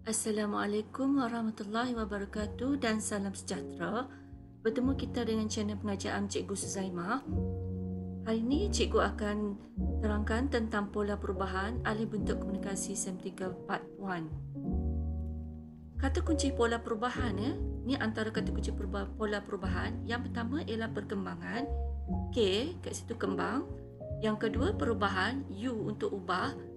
Assalamualaikum warahmatullahi wabarakatuh dan salam sejahtera. Bertemu kita dengan channel pengajaran Cikgu Suzaimah. Hari ini Cikgu akan terangkan tentang pola perubahan alih bentuk komunikasi SEM3 Part 1. Kata kunci pola perubahan ni antara kata kunci pola perubahan. Yang pertama ialah perkembangan, K kat situ kembang. Yang kedua perubahan, U untuk ubah.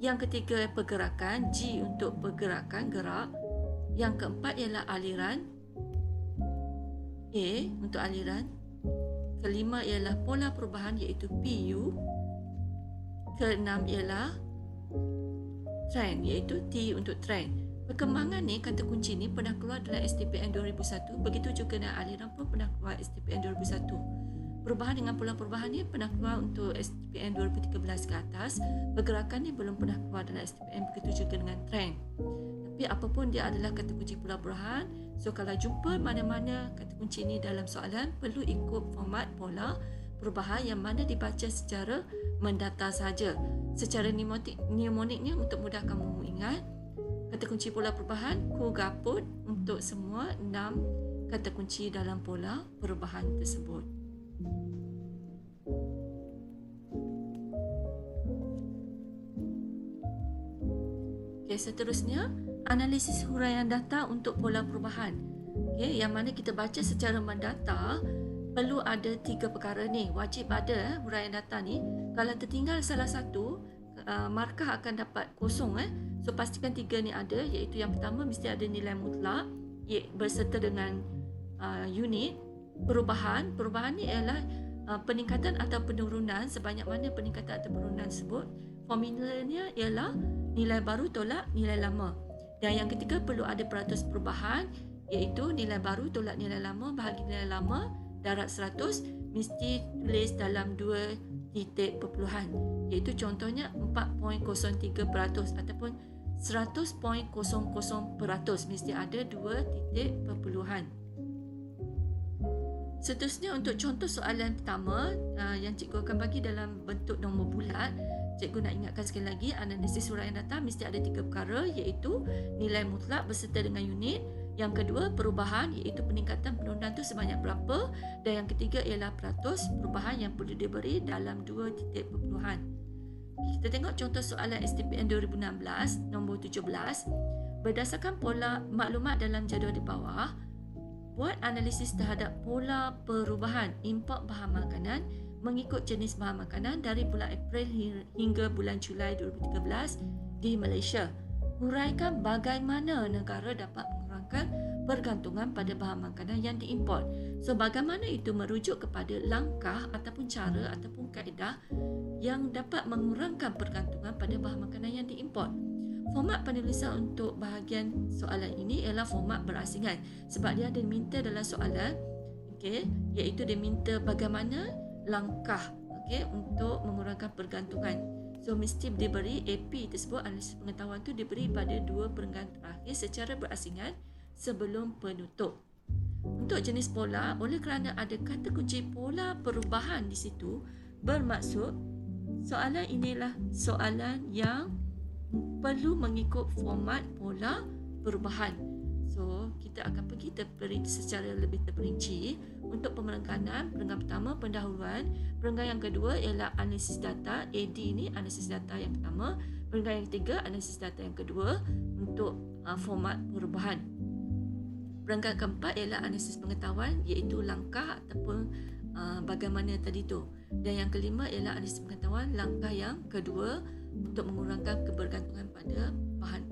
Yang ketiga pergerakan, G untuk pergerakan, gerak. Yang keempat ialah aliran, A untuk aliran. Kelima ialah pola perubahan iaitu PU. Keenam ialah trend iaitu T untuk trend. Perkembangan ni, kata kunci ni pernah keluar dalam STPN 2001. Begitu juga dengan aliran pun pernah keluar STPN 2001. Perubahan dengan pola perubahan ni pernah keluar untuk STPN 2013 ke atas. Pergerakan ni belum pernah keluar dalam STPN, begitu juga dengan trend. Tapi apapun dia adalah kata kunci pola perubahan. So kalau jumpa mana-mana kata kunci ni dalam soalan, perlu ikut format pola perubahan yang mana dibaca secara mendata saja. Secara mnemoniknya untuk mudah kamu ingat, kata kunci pola perubahan, ku gaput untuk semua 6 kata kunci dalam pola perubahan tersebut. Okay, seterusnya, analisis huraian data untuk pola perubahan. Okay, yang mana kita baca secara mendata, perlu ada 3 perkara ni. Wajib ada huraian data ni. Kalau tertinggal salah satu, markah akan dapat kosong. So pastikan 3 ni ada, iaitu yang pertama mesti ada nilai mutlak berserta dengan unit. Perubahan ni ialah peningkatan atau penurunan, sebanyak mana peningkatan atau penurunan tersebut. Formulanya ialah nilai baru tolak nilai lama. Dan yang ketiga, perlu ada peratus perubahan, iaitu nilai baru tolak nilai lama bahagi nilai lama darab 100, mesti tulis dalam 2 titik perpuluhan, iaitu contohnya 4.03% ataupun 100.00%, mesti ada 2 titik perpuluhan. Seterusnya, untuk contoh soalan pertama yang cikgu akan bagi dalam bentuk nombor bulat, cikgu nak ingatkan sekali lagi, analisis huraian data mesti ada 3 perkara, iaitu nilai mutlak berserta dengan unit. Yang kedua, perubahan, iaitu peningkatan penurunan tu sebanyak berapa. Dan yang ketiga ialah peratus perubahan yang perlu diberi dalam 2 titik perpuluhan. Kita tengok contoh soalan STPN 2016 nombor 17. Berdasarkan pola maklumat dalam jadual di bawah, buat analisis terhadap pola perubahan import bahan makanan mengikut jenis bahan makanan dari bulan April hingga bulan Julai 2013 di Malaysia. Huraikan bagaimana negara dapat mengurangkan pergantungan pada bahan makanan yang diimport. So, bagaimana itu merujuk kepada langkah ataupun cara ataupun kaedah yang dapat mengurangkan pergantungan pada bahan makanan yang diimport. Format penulisan untuk bahagian soalan ini ialah format berasingan, sebab dia ada diminta dalam soalan, iaitu dia minta bagaimana langkah untuk mengurangkan pergantungan. So mesti diberi AP tersebut, analisis pengetahuan tu diberi pada 2 perenggan terakhir secara berasingan sebelum penutup. Untuk jenis pola, oleh kerana ada kata kunci pola perubahan di situ, bermaksud soalan inilah soalan yang perlu mengikut format pola perubahan. So kita akan pergi secara lebih terperinci. Untuk perengganan pertama pendahuluan, perenggan yang kedua ialah analisis data, AD ni analisis data yang pertama, perenggan yang ketiga analisis data yang kedua untuk format perubahan. Perenggan keempat ialah analisis pengetahuan, iaitu langkah ataupun bagaimana tadi tu. Dan yang kelima ialah analisis pengetahuan, langkah yang kedua untuk mengurangkan kebergantungan pada bahan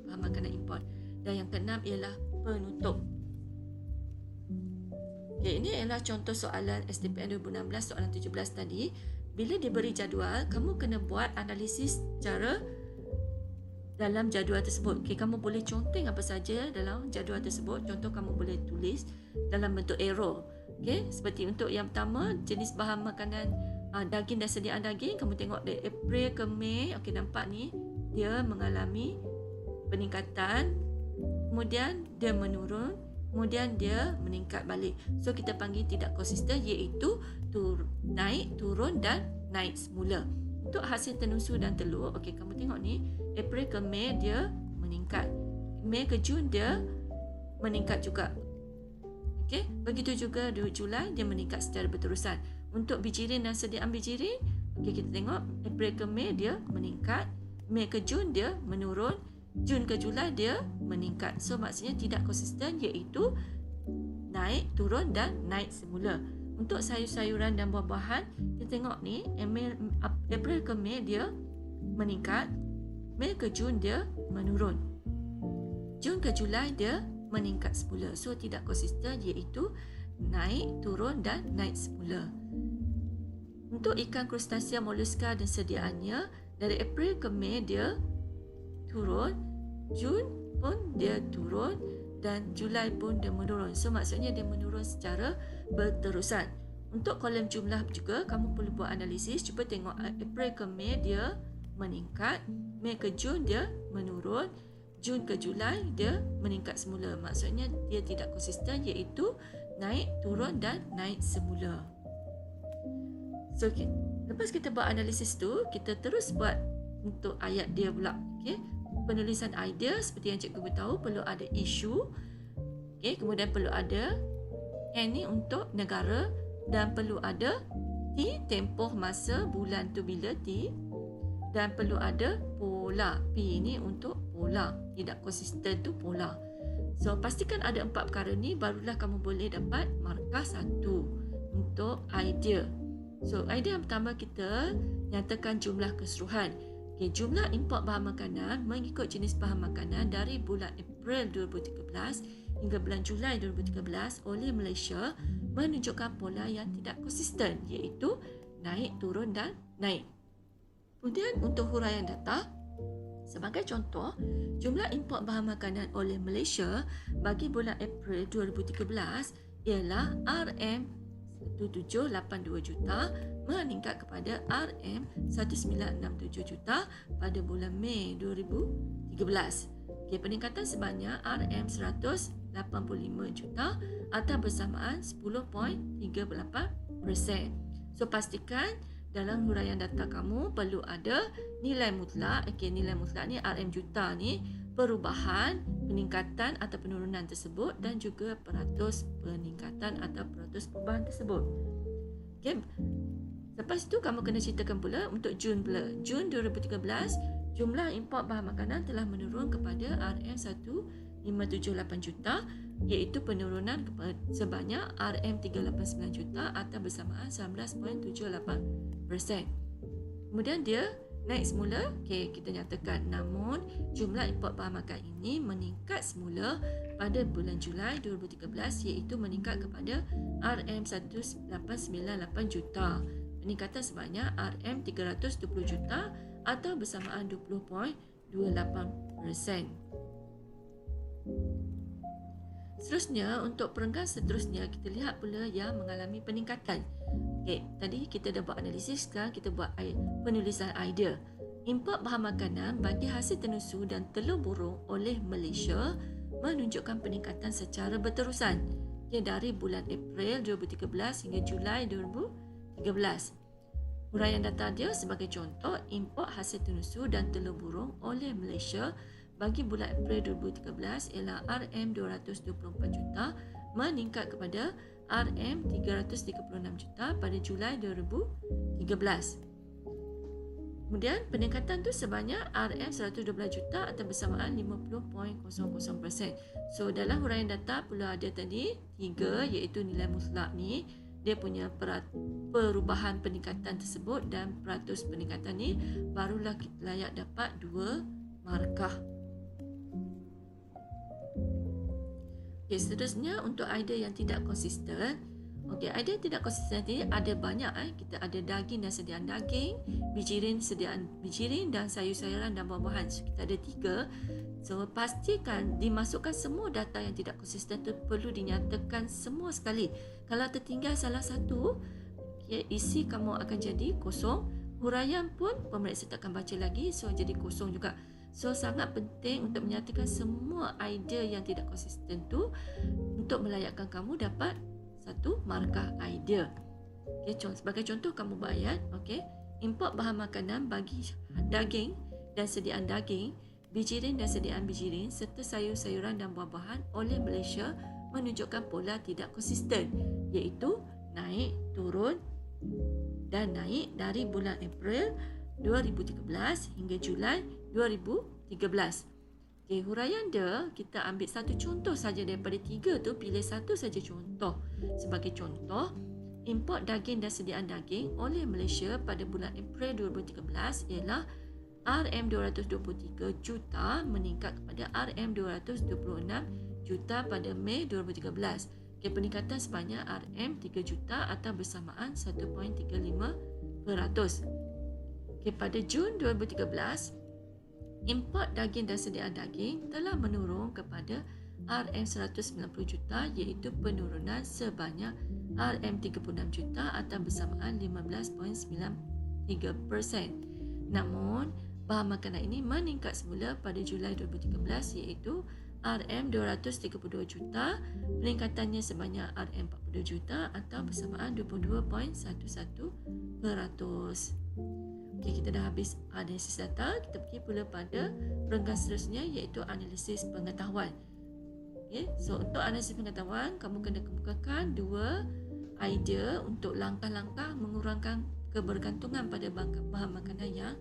makanan import. Dan yang keenam ialah penutup. Ini ialah contoh soalan STPN 2016 soalan 17 tadi. Bila diberi jadual, kamu kena buat analisis secara dalam jadual tersebut. Kamu boleh conteng apa saja dalam jadual tersebut. Contoh, kamu boleh tulis dalam bentuk arrow. Seperti untuk yang pertama, jenis bahan makanan daging dan sediaan daging, kamu tengok dari April ke Mei. Nampak ni dia mengalami peningkatan, kemudian dia menurun, kemudian dia meningkat balik. So kita panggil tidak konsisten, iaitu naik, turun dan naik semula. Untuk hasil tenusu dan telur, okey, kamu tengok ni, April ke Mei dia meningkat. Mei ke Jun dia meningkat juga. Okey, begitu juga di Julai dia meningkat secara berterusan. Untuk bijirin dan sediaan bijirin, okey, kita tengok April ke Mei dia meningkat, Mei ke Jun dia menurun, Jun ke Julai dia meningkat. So maksudnya tidak konsisten, iaitu naik, turun dan naik semula. Untuk sayur-sayuran dan buah-buahan, kita tengok ni, April ke Mei dia meningkat, Mei ke Jun dia menurun, Jun ke Julai dia meningkat semula. So tidak konsisten, iaitu naik, turun dan naik semula. Untuk ikan krustasia, moluska dan sediaannya, dari April ke Mei dia turun, Jun pun dia turun dan Julai pun dia menurun. So maksudnya dia menurun secara berterusan. Untuk kolom jumlah juga kamu perlu buat analisis. Cuba tengok April ke Mei dia meningkat, Mei ke Jun dia menurun, Jun ke Julai dia meningkat semula. Maksudnya dia tidak konsisten, iaitu naik, turun dan naik semula. So lepas kita buat analisis tu, kita terus buat untuk ayat dia pula. Okay? Penulisan idea seperti yang cikgu beritahu, perlu ada isu, okay? Kemudian perlu ada N ni untuk negara, dan perlu ada T, tempoh masa, bulan tu bila T, dan perlu ada pola. P ni untuk pola, tidak konsisten tu pola. So pastikan ada 4 perkara ni, barulah kamu boleh dapat markah 1 untuk idea. So idea yang pertama, kita nyatakan jumlah keseluruhan. Okay, jumlah import bahan makanan mengikut jenis bahan makanan dari bulan April 2013 hingga bulan Julai 2013 oleh Malaysia menunjukkan pola yang tidak konsisten, iaitu naik, turun dan naik. Kemudian untuk huraian data, sebagai contoh, jumlah import bahan makanan oleh Malaysia bagi bulan April 2013 ialah RM1782 juta meningkat kepada RM1967 juta pada bulan Mei 2013. Okay, peningkatan sebanyak RM185 juta atau bersamaan 10.38%. So pastikan dalam huraian data kamu perlu ada nilai mutlak. Okay, nilai mutlak ni RM juta ni, perubahan, peningkatan atau penurunan tersebut, dan juga peratus peningkatan atau peratus perubahan tersebut. Okay. Lepas tu kamu kena ceritakan pula untuk Jun pula. Jun 2013, jumlah import bahan makanan telah menurun kepada RM1578 juta, iaitu penurunan sebanyak RM389 juta atau bersamaan 19.78%. Kemudian dia naik semula. Okay, kita nyatakan, namun jumlah import bahan makan ini meningkat semula pada bulan Julai 2013, iaitu meningkat kepada RM1898 juta. Peningkatan sebanyak RM320 juta atau bersamaan 20.28%. Seterusnya, untuk perenggan seterusnya, kita lihat pula yang mengalami peningkatan. Okay, tadi kita dah buat analisis, sekarang kita buat penulisan idea. Import bahan makanan bagi hasil tenusu dan telur burung oleh Malaysia menunjukkan peningkatan secara berterusan, okay, dari bulan April 2013 hingga Julai 2013. Huraian data dia sebagai contoh, import hasil tenusu dan telur burung oleh Malaysia bagi bulan April 2013 ialah RM224 juta meningkat kepada RM336 juta pada Julai 2013. Kemudian peningkatan tu sebanyak RM112 juta atau bersamaan 50.00%. So dalam huraian data perlu ada tadi 3, iaitu nilai mutlak ni, dia punya perubahan peningkatan tersebut dan peratus peningkatan ni, barulah kita layak dapat 2 markah. Okay, seterusnya untuk idea yang tidak konsisten. Okey, idea tidak konsisten ni ada banyak. Kita ada daging dan sediaan daging, bijirin, sediaan bijirin dan sayur-sayuran dan buah-buahan. So, kita ada 3. So pastikan dimasukkan semua data yang tidak konsisten tu perlu dinyatakan semua sekali. Kalau tertinggal salah satu, isi kamu akan jadi kosong. Huraian pun pemeriksa tak akan baca lagi, so jadi kosong juga. So sangat penting untuk menyatakan semua idea yang tidak konsisten tu untuk melayakkan kamu dapat 1 markah idea. Okay, sebagai contoh kamu buat ayat. Okay, import bahan makanan bagi daging dan sediaan daging, bijirin dan sediaan bijirin serta sayur-sayuran dan buah-buahan oleh Malaysia menunjukkan pola tidak konsisten, iaitu naik, turun dan naik dari bulan April 2013 hingga Julai 2013. Okay, huraian dia, kita ambil satu contoh saja daripada 3 tu, pilih satu saja contoh. Sebagai contoh, import daging dan sediaan daging oleh Malaysia pada bulan April 2013 ialah RM223 juta meningkat kepada RM226 juta pada Mei 2013. Okay, peningkatan sebanyak RM3 juta atau bersamaan 1.35%. Okay, pada Jun 2013, import daging dan sediaan daging telah menurun kepada RM190 juta iaitu penurunan sebanyak RM36 juta atau bersamaan 15.93%. Namun, bahan makanan ini meningkat semula pada Julai 2013 iaitu RM232 juta, peningkatannya sebanyak RM42 juta atau bersamaan 22.11%. Okay, kita dah habis analisis data, kita pergi pula pada perenggan seterusnya iaitu analisis pengetahuan. Okay, so untuk analisis pengetahuan, kamu kena kemukakan 2 idea untuk langkah-langkah mengurangkan kebergantungan pada bahan makanan yang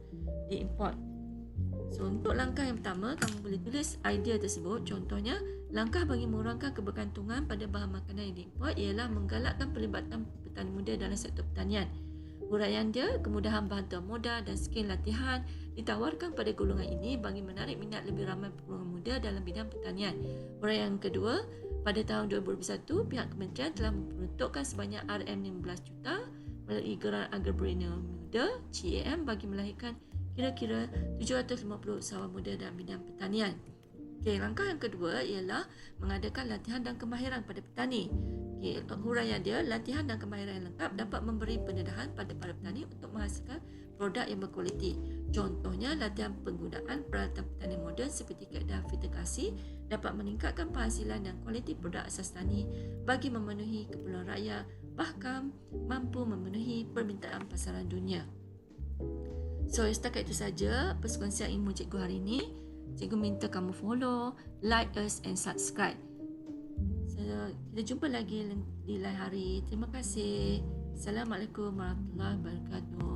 diimport. So untuk langkah yang pertama, kamu boleh tulis idea tersebut. Contohnya, langkah bagi mengurangkan kebergantungan pada bahan makanan yang diimport ialah menggalakkan pelibatan petani muda dalam sektor pertanian. Huraian dia, kemudahan bantuan modal dan skim latihan ditawarkan pada golongan ini bagi menarik minat lebih ramai golongan muda dalam bidang pertanian. Huraian kedua, pada tahun 2021, pihak kementerian telah memperuntukkan sebanyak RM15 juta melalui Geran Agripreneur Muda GAM bagi melahirkan kira-kira 750 usahawan muda dalam bidang pertanian. Okay, langkah yang kedua ialah mengadakan latihan dan kemahiran pada petani. Okay, huraian dia, latihan dan kemahiran yang lengkap dapat memberi pendedahan pada para petani untuk menghasilkan produk yang berkualiti. Contohnya, latihan penggunaan peralatan petani moden seperti kaedah vertikasi dapat meningkatkan penghasilan dan kualiti produk asas tani bagi memenuhi keperluan rakyat, bahkan mampu memenuhi permintaan pasaran dunia. So, setakat itu saja perkongsian ilmu cikgu hari ini. Cikgu minta kamu follow, like us and subscribe. Kita jumpa lagi di lain hari. Terima kasih. Assalamualaikum warahmatullahi wabarakatuh.